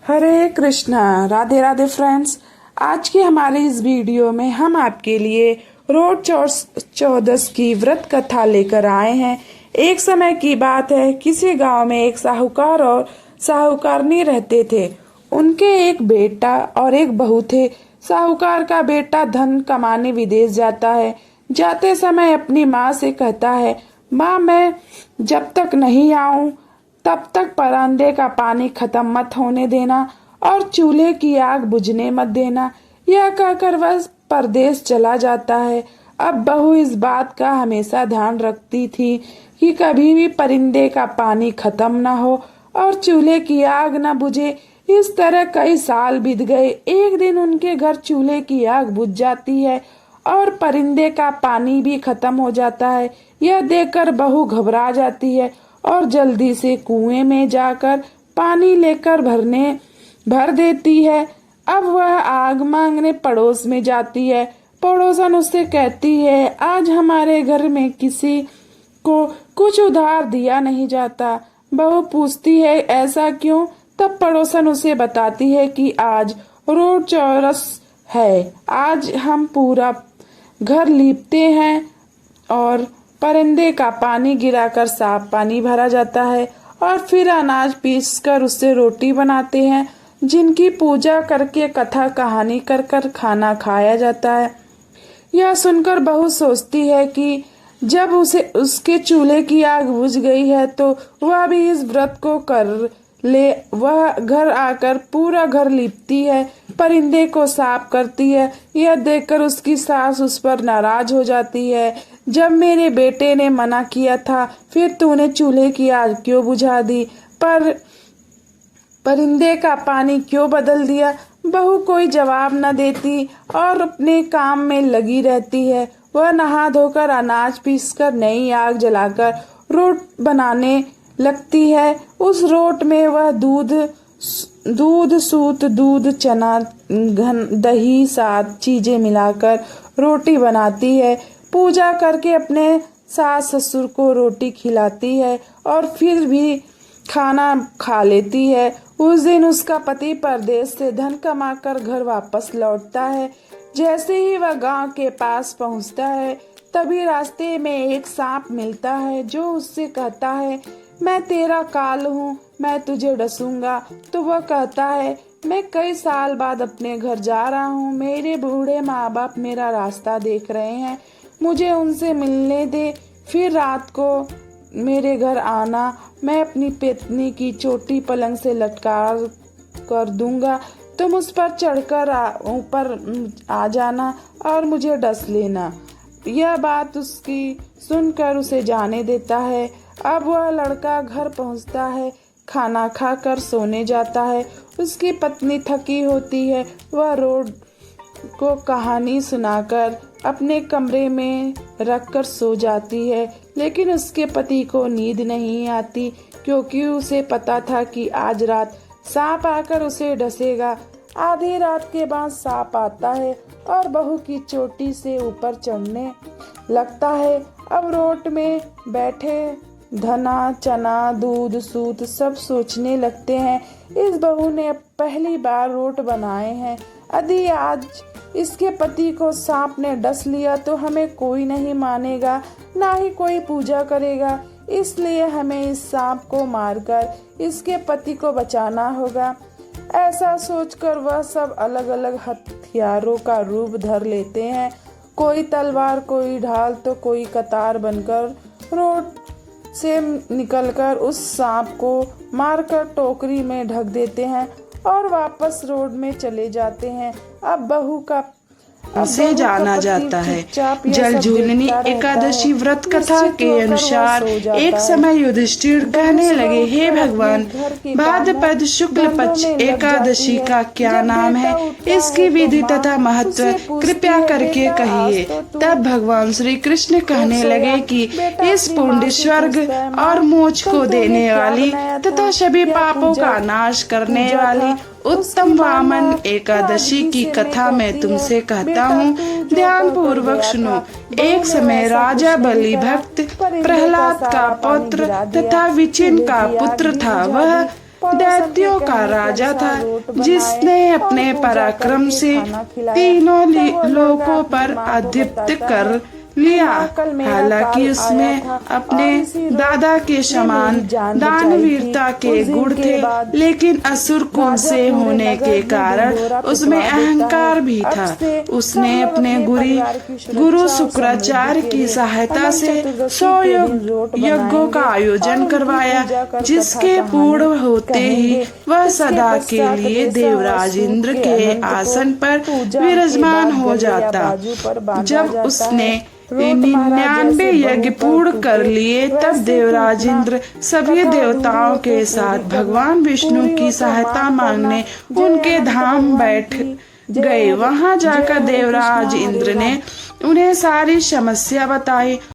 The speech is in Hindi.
हरे कृष्णा। राधे राधे फ्रेंड्स। आज की हमारी इस वीडियो में हम आपके लिए रोड चौदस की व्रत कथा लेकर आए हैं। एक समय की बात है, किसी गांव में एक साहूकार और साहूकारनी रहते थे। उनके एक बेटा और एक बहू थे। साहूकार का बेटा धन कमाने विदेश जाता है। जाते समय अपनी माँ से कहता है, माँ मैं जब तक नहीं आऊं तब तक परांदे का पानी खत्म मत होने देना और चूल्हे की आग बुझने मत देना। यह कहकर वह परदेश चला जाता है। अब बहू इस बात का हमेशा ध्यान रखती थी कि कभी भी परिंदे का पानी खत्म न हो और चूल्हे की आग न बुझे। इस तरह कई साल बीत गए। एक दिन उनके घर चूल्हे की आग बुझ जाती है और परिंदे का पानी भी खत्म हो जाता है। यह देखकर बहू घबरा जाती है और जल्दी से कुएं में जाकर पानी लेकर भर देती है। अब वह आग मांगने पड़ोस में जाती है। पड़ोसन उससे कहती है, आज हमारे घर में किसी को कुछ उधार दिया नहीं जाता। बहू पूछती है, ऐसा क्यों? तब पड़ोसन उसे बताती है कि आज रोड चौरस है। आज हम पूरा घर लीपते हैं और परिंदे का पानी गिराकर साफ पानी भरा जाता है और फिर अनाज पीसकर उससे रोटी बनाते हैं, जिनकी पूजा करके कथा कहानी कर कर खाना खाया जाता है। यह सुनकर बहू सोचती है कि जब उसके चूल्हे की आग बुझ गई है तो वह भी इस व्रत को कर ले। वह घर आकर पूरा घर लीपती है, परिंदे को साफ करती है। यह देखकर उसकी सास उस पर नाराज हो जाती है। जब मेरे बेटे ने मना किया था, फिर तूने चूल्हे की आग क्यों बुझा दी? पर परिंदे का पानी क्यों बदल दिया? बहू कोई जवाब न देती और अपने काम में लगी रहती है। वह नहा धोकर अनाज पीसकर नई आग जलाकर रोट बनाने लगती है। उस रोट में वह दूध, चना, दही, सात चीजें मिलाकर रोटी बनाती है। पूजा करके अपने सास ससुर को रोटी खिलाती है और फिर भी खाना खा लेती है। उस दिन उसका पति परदेश से धन कमाकर घर वापस लौटता है। जैसे ही वह गांव के पास पहुंचता है, तभी रास्ते में एक सांप मिलता है जो उससे कहता है, मैं तेरा काल हूँ, मैं तुझे डसूंगा। तो वह कहता है, मैं कई साल बाद अपने घर जा रहा हूँ। मेरे बूढ़े माँ बाप मेरा रास्ता देख रहे हैं, मुझे उनसे मिलने दे। फिर रात को मेरे घर आना, मैं अपनी पत्नी की चोटी पलंग से लटका कर दूंगा। तुम उस पर चढ़कर ऊपर आ जाना और मुझे डस लेना। यह बात उसकी सुनकर उसे जाने देता है। अब वह लड़का घर पहुंचता है, खाना खाकर सोने जाता है। उसकी पत्नी थकी होती है। वह रोड को कहानी सुनाकर अपने कमरे में रखकर सो जाती है, लेकिन उसके पति को नींद नहीं आती, क्योंकि उसे पता था कि आज रात सांप आकर उसे डसेगा। आधी रात के बाद सांप आता है और बहू की चोटी से ऊपर चढ़ने लगता है। अब रोट में बैठे धना, चना, दूध, सूत सब सोचने लगते हैं, इस बहू ने पहली बार रोट बनाए हैं। यदि आज इसके पति को सांप ने डस लिया तो हमें कोई नहीं मानेगा, ना ही कोई पूजा करेगा। इसलिए हमें इस सांप को मारकर इसके पति को बचाना होगा। ऐसा सोचकर वह सब अलग अलग हथियारों का रूप धर लेते हैं। कोई तलवार, कोई ढाल तो कोई कतार बनकर रोड से निकलकर उस सांप को मारकर टोकरी में ढक देते हैं और वापस रोड में चले जाते हैं। अब बहू का से जाना जाता है। जल झूलनी एकादशी व्रत कथा के अनुसार एक समय युधिष्ठिर कहने लगे, हे भगवान, भाद्रपद शुक्ल पक्ष एकादशी का क्या नाम है? इसकी विधि तथा महत्व कृपया करके कहिए। तब भगवान श्री कृष्ण कहने लगे कि इस पुण्य, स्वर्ग और मोक्ष को देने वाली तथा सभी पापों का नाश करने वाली उत्तम वामन एकादशी की कथा मैं तुमसे कहता हूँ, ध्यान पूर्वक सुनो। एक समय राजा बलि भक्त प्रहलाद का पुत्र तथा विचिन का पुत्र था। वह दैत्यों का राजा था, जिसने अपने पराक्रम से तीनों लोकों पर आधिपत्य कर लिया। हालांकि उसमें अपने दादा के समान दानवीरता के गुण थे, लेकिन असुर कुल से होने के कारण उसमें अहंकार भी था। उसने अपने गुरु शुक्राचार्य की सहायता से 100 यज्ञों का आयोजन करवाया, जिसके पूर्ण होते ही वह सदा के लिए देवराज इंद्र के आसन पर विराजमान हो जाता। जब उसने 99 यज्ञ पूर्ण कर लिए, तब देवराज इंद्र सभी देवताओं के साथ भगवान विष्णु की सहायता मांगने उनके धाम बैठ गए। वहां जाकर देवराज इंद्र ने उन्हें सारी समस्या बताई